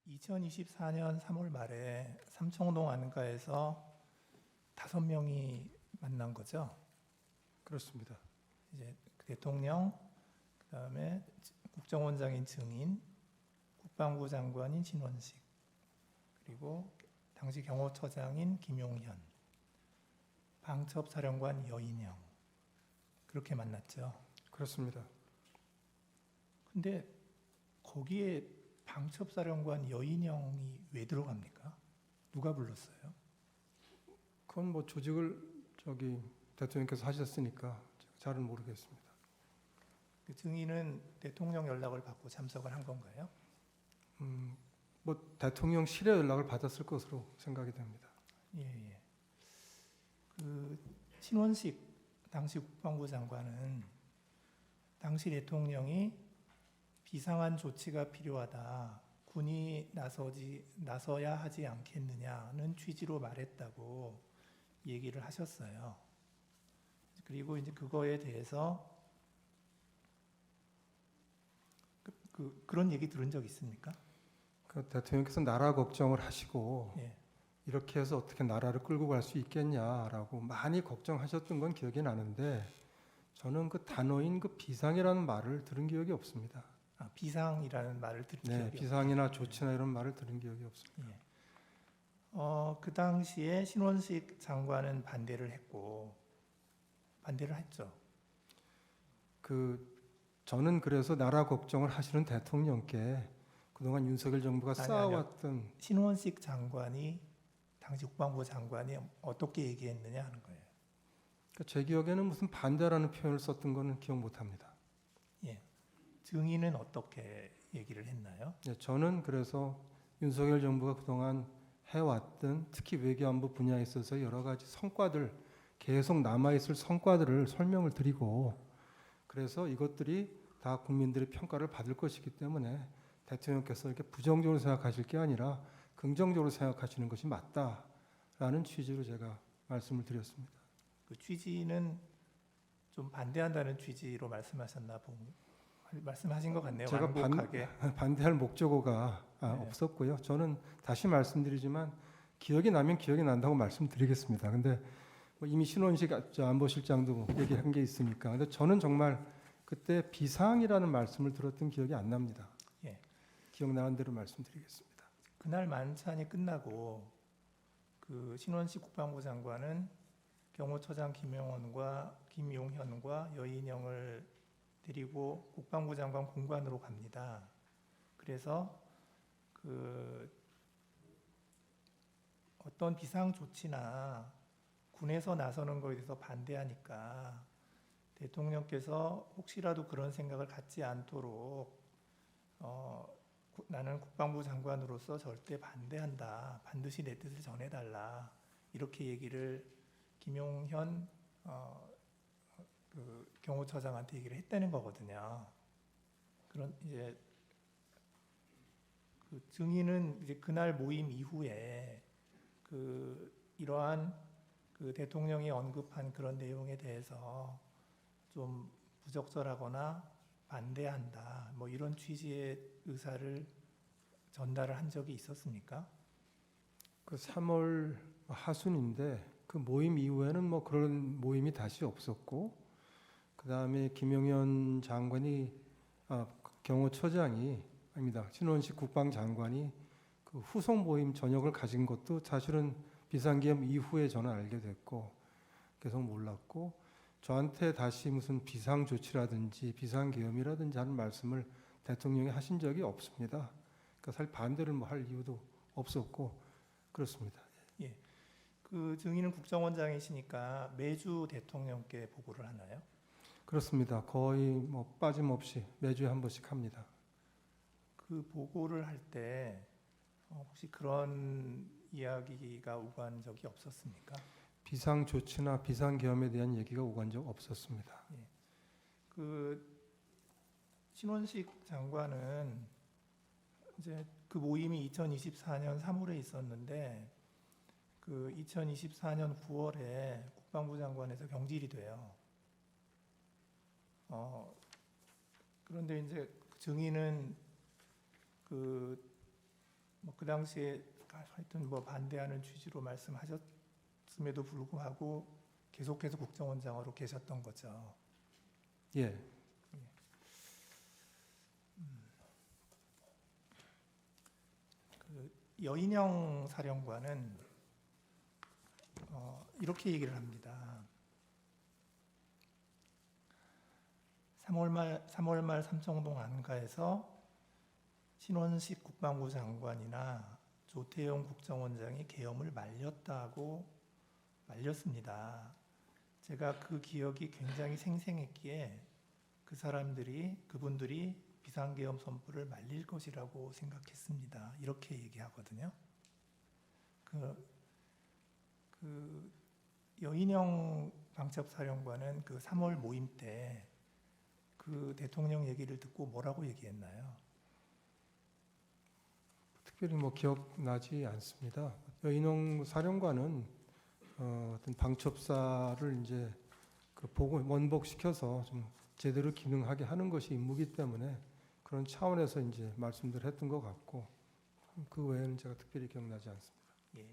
2024년 3월 말에 삼청동 안가에서 5명이 만난 거죠. 그렇습니다. 이제 대통령, 그다음에 국정원장인 증인, 국방부 장관인 신원식, 그리고 당시 경호처장인 김용현, 방첩사령관 여인영, 그렇게 만났죠. 그렇습니다. 근데 거기에 방첩사령관 여인영이 왜 들어갑니까? 누가 불렀어요? 그건 뭐 조직을 대통령께서 하셨으니까 제가 잘은 모르겠습니다. 그 증인은 대통령 연락을 받고 참석을 한 건가요? 뭐 대통령실에 연락을 받았을 것으로 생각이 됩니다. 예. 그 신원식 당시 국방부 장관은 당시 대통령이 비상한 조치가 필요하다, 군이 나서야 하지 않겠느냐는 취지로 말했다고 얘기를 하셨어요. 그리고 이제 그거에 대해서 그런 얘기 들은 적 있습니까? 그 대통령께서 나라 걱정을 하시고 예. 이렇게 해서 어떻게 나라를 끌고 갈 수 있겠냐라고 많이 걱정하셨던 건 기억이 나는데 저는 그 단어인 그 비상이라는 말을 들은 기억이 없습니다. 비상이라는 말을 들은 기억이 없어요. 비상이나 조치나 이런 말을 들은 기억이 없습니다. 예. 그 당시에 신원식 장관은 반대를 했죠. 저는 그래서 나라 걱정을 하시는 대통령께 그동안 윤석열 정부가 쌓아왔던 신원식 장관이 당시 국방부 장관이 어떻게 얘기했느냐 하는 거예요. 제 기억에는 무슨 반대라는 표현을 썼던 거는 기억 못합니다. 예. 증인은 어떻게 얘기를 했나요? 저는 그래서 윤석열 정부가 그동안 해왔던 특히 외교안보 분야에 있어서 여러 가지 성과들, 계속 남아있을 성과들을 설명을 드리고 그래서 이것들이 다 국민들의 평가를 받을 것이기 때문에 대통령께서 이렇게 부정적으로 생각하실 게 아니라 긍정적으로 생각하시는 것이 맞다라는 취지로 제가 말씀을 드렸습니다. 그 취지는 좀 반대한다는 취지로 말씀하신 것 같네요. 제가 반대할 목적어가 없었고요. 저는 다시 말씀드리지만 기억이 나면 기억이 난다고 말씀드리겠습니다. 근데 뭐 이미 신원식 안보실장도 얘기한 게 있으니까. 근데 저는 정말 그때 비상이라는 말씀을 들었던 기억이 안 납니다. 예. 기억나는 대로 말씀드리겠습니다. 그날 만찬이 끝나고 그 신원식 국방부 장관은 경호처장 김용현과 여인영을 데리고 국방부 장관 공관으로 갑니다. 그래서 어떤 비상 조치나 군에서 나서는 것에 대해서 반대하니까 대통령께서 혹시라도 그런 생각을 갖지 않도록 나는 국방부 장관으로서 절대 반대한다. 반드시 내 뜻을 전해달라. 이렇게 얘기를 김용현 경호처장한테 얘기를 했다는 거거든요. 그런 이제 그 증인은 이제 그날 모임 이후에 이러한 대통령이 언급한 그런 내용에 대해서 좀 부적절하거나 반대한다. 뭐 이런 취지의 의사를 전달을 한 적이 있었습니까? 그 3월 하순인데 그 모임 이후에는 뭐 그런 모임이 다시 없었고 그 다음에 김용현 장관이 경호처장이 아닙니다. 신원식 국방장관이 그 후속 모임 저녁을 가진 것도 사실은 비상계엄 이후에 저는 알게 됐고 계속 몰랐고 저한테 다시 무슨 비상조치라든지 비상계엄이라든지 하는 말씀을 대통령이 하신 적이 없습니다. 그러니까 사실 반대를 뭐 할 이유도 없었고 그렇습니다. 예. 그 증인은 국정원장이시니까 매주 대통령께 보고를 하나요? 그렇습니다. 거의 뭐 빠짐없이 매주에 한 번씩 합니다. 그 보고를 할 때 혹시 그런 이야기가 오간 적이 없었습니까? 비상조치나 비상계엄에 대한 얘기가 오간 적 없었습니다. 예. 그 신원식 장관은 이제 그 모임이 2024년 3월에 있었는데 그 2024년 9월에 국방부 장관에서 경질이 돼요. 그런데 이제 증인은 그 당시에 하여튼 뭐 반대하는 취지로 말씀하셨음에도 불구하고 계속해서 국정원장으로 계셨던 거죠. 예. 그 여인영 사령관은 이렇게 얘기를 합니다. 3월 말 삼청동 안가에서 신원식 국방부 장관이나 조태용 국정원장이 계엄을 말렸습니다. 제가 그 기억이 굉장히 생생했기에 그분들이 비상계엄 선포를 말릴 것이라고 생각했습니다. 이렇게 얘기하거든요. 그 여인영 방첩사령관은 그 3월 모임 때 그 대통령 얘기를 듣고 뭐라고 얘기했나요? 특별히 뭐 기억나지 않습니다. 여인홍 사령관은 어떤 방첩사를 이제 그 원복시켜서 좀 제대로 기능하게 하는 것이 임무이기 때문에 그런 차원에서 이제 말씀들 했던 것 같고 그 외에는 제가 특별히 기억나지 않습니다. 예.